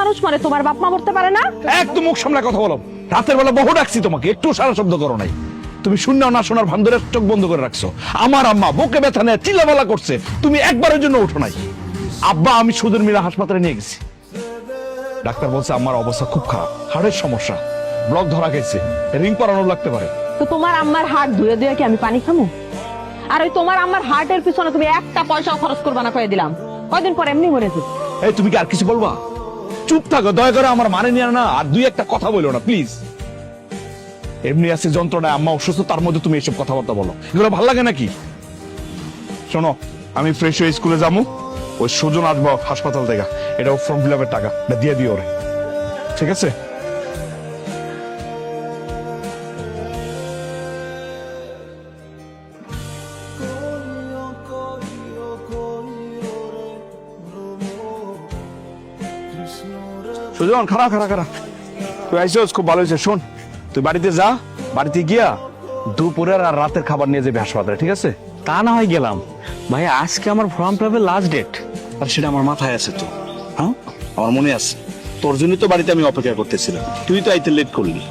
মানুষ মরে, তোমার বাপ মা মরতে পারে না? একদম মুখ সামলে কথা বলো। রাতের বেলা বহু ডাকছি তোমাকে, একটু সারা শব্দ করো নাই। তুমি শূন্য না শোনার ভান ধরে চোখ বন্ধ করে রাখছো। আমার আম্মা বুকে ব্যথা নিয়ে চিল্লাপাল্লা করছে, তুমি একবারের জন্য উঠো নাই। আব্বা আমি সুদের মিলে হাসপাতালে নিয়ে গেছি। ডাক্তার বলছে আমার অবস্থা খুব খারাপ, হার্টের সমস্যা, ব্লক ধরা গেছে, রিং পরানো লাগতে পারে। তো তোমার আম্মার হার্ট ধুয়ে ধুয়ে কি আমি পানি খামু? আর ওই তোমার আম্মার হার্টের পিছনে তুমি একটা পয়সাও খরচ করবা না কয়ে দিলাম, কয়দিন পর এমনি মরে যাবে। এই তুমি কি আর কিছু বলবা? চুপ থাকো দয়া করে, আমার মানে নিয়ে না আর দুই একটা কথা বলো না প্লিজ। এমনি আছে যন্ত্রণায়, আম্মা অসুস্থ, তার মধ্যে তুমি এসব কথাবার্তা বলো, এগুলো ভালো লাগে নাকি? শোনো, আমি ফ্রেশ হয়ে স্কুলে যাবো, ওই সুজন আসবো হাসপাতাল থেকে, এটা ফর্ম ফিল আপের টাকা দিয়ে দিও ওরে, ঠিক আছে? সুজন খারাপ খারাপ খারাপ, তুই আইসিস, খুব ভালো হয়েছে। শোন, তুই বাড়িতে যা, বাড়িতে গিয়া দুপুরের আর রাতের খাবার নিয়ে যাবি হাসপাতালে, ঠিক আছে? তা না হয় গেলাম ভাই, আজকে আমার ফর্ম ফিল আপের লাস্ট ডেট। আর সেটা আমার মাথায় আছে তো, হ্যাঁ আমার মনে আছে। তোর জন্য তো বাড়িতে আমি অপেক্ষা করতেছিলাম, তুই তো আইতে লেট করলি,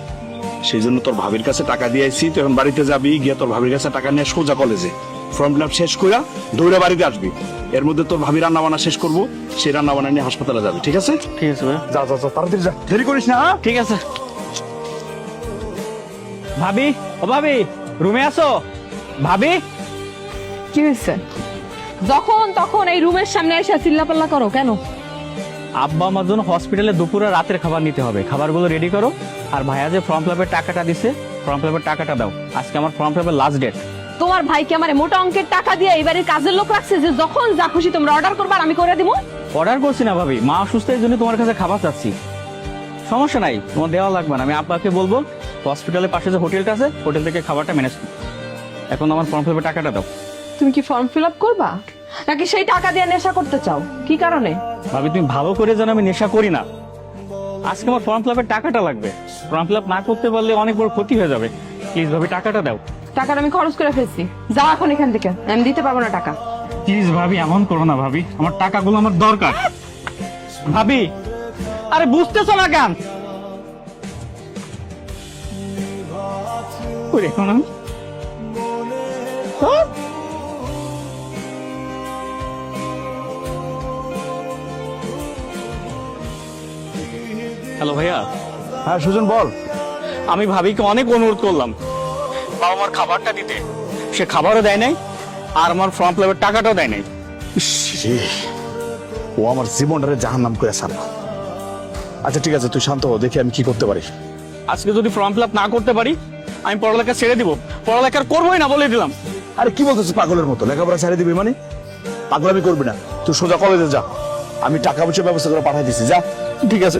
সেই জন্য তোর ভাবির কাছে টাকা দিয়ে আইছি। তুই এখন বাড়িতে যাবি, গিয়ে তোর ভাবির কাছে টাকা নিয়ে সোজা কলেজে ফর্ম ফিল আপ শেষ কইরা দৌড়ে বাড়িতে আসবি। এর মধ্যে তোর ভাবি রান্না বান্না শেষ করবো, সেই রান্না বান্না নিয়ে হাসপাতালে যাবি, ঠিক আছে? ঠিক আছে ভাই। যা যা যা, তাড়াতাড়ি যা, দেরি করিস না। ঠিক আছে। ভাবি, ও ভাবি, রুমে আসো। ভাবি, কি হয়েছে? যখন তখন এই রুমের সামনে এসে চিল্লাপাল্লা করো কেন? আব্বা আমার জন্য হসপিটালে দুপুরে রাতের খাবার নিতে হবে, খাবারগুলো রেডি করো। আর ভাইয়া যে ফর্ম ফিল আপের টাকাটা দিছে, ফর্ম ফিল আপের টাকাটা দাও, আজকে আমার ফর্ম ফিল আপের লাস্ট ডেট। তোমার ভাইকে আমার মোটা অঙ্কের টাকা দিয়ে এবারে কাজের লোক রাখছে যে যখন যা খুশি তোমরা অর্ডার করবা আর আমি করে দিব। অর্ডার করছি না ভাবি, মা অসুস্থ, এই জন্য তোমার কাছে খাবার চাচ্ছি। সমস্যা নাই, তোমার দেওয়া লাগবে না, আমি আব্বাকে বলবো হসপিটালের পাশে যে হোটেলটা আছে, হোটেল থেকে খাবারটা ম্যানেজ করো। এখন আমার ফর্ম ফিল আপের টাকাটা দাও। তুমি কি ফর্ম ফিল আপ করবা নাকি সেই টাকা দিয়ে নেশা করতে চাও? কি কারণে? ভাবি তুমি ভালো করে জানো আমি নেশা করি না, আজকে আমার ফর্ম ফিল আপের টাকাটা লাগবে। ফর্ম ফিল আপ না করতে পারলে অনেক বড় ক্ষতি হয়ে যাবে, প্লিজ ভাবি টাকাটা দাও। টাকাটা আমি খরচ করে ফেলছি, যাও এখন এখান থেকে, আমি দিতে পারবো না টাকা। প্লিজ ভাবি এমন করো না ভাবি, আমার টাকাগুলো আমার দরকার। ভাবি, আরে বুঝতেছো না কেন? কই এখন আমি? হ্যালো ভাইয়া। হ্যাঁ সুজন বল। আমি ভাবিকে অনেক অনুরোধ করলাম বাবা আমার খাবারটা দিতে, সে খাবারও দেয় নাই আর আমার ফর্ম ফিল আপের টাকাটাও দেয় নাই। ইস রে, ও আমার জীবনটারে জাহান্নাম করে ছাড়লো। আচ্ছা ঠিক আছে, তুই শান্ত হো, দেখি আমি কি করতে পারি। আজকে যদি ফর্ম ফিল আপ না করতে পারি আমি পড়ালেখা ছেড়ে দিব, পড়ালেখা করবোই না বলে দিলাম। আরে কি বলতেছিস পাগলের মতো? লেখাপড়া ছেড়ে দিবি মানে? পাগলামি করবি না, তুই সোজা কলেজে যা, আমি টাকা পয়সা ব্যবস্থা করে পাঠাই দিছি, যা। ঠিক আছে।